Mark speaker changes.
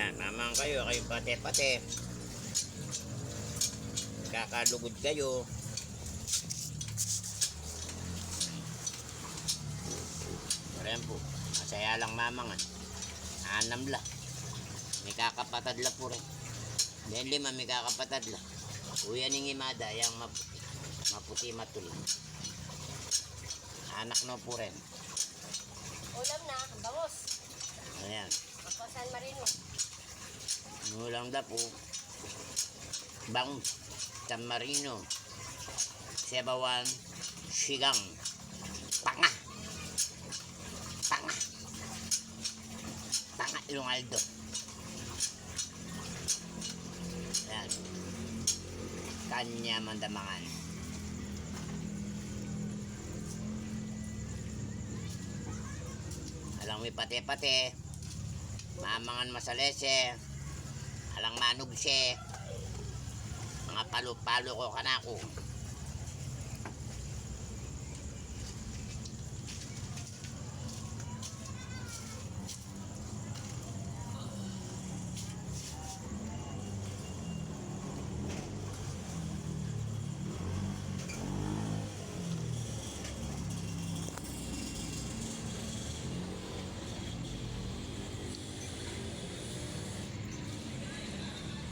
Speaker 1: Yan, mamang kayo pate-pate. Kakalugod kayo. Ayan po. Masaya lang mamang. Anam la. May kakapatad la po rin. Then 5 may kakapatad la. Kuya ning imada yang maputi matul. Anak no po rin.
Speaker 2: Ulam na, bangus.
Speaker 1: Ayan.
Speaker 2: Ako San Marino.
Speaker 1: Nulang da po. Bang San Marino. Sebawan Sigang. Tanga. Tanga. Tanga Ilong Aldo. Ayan. Kanya mandamangan. Alang may pate-pate. Mamangan masalese. Alang manug siya. Mga palo-palo ko kanako.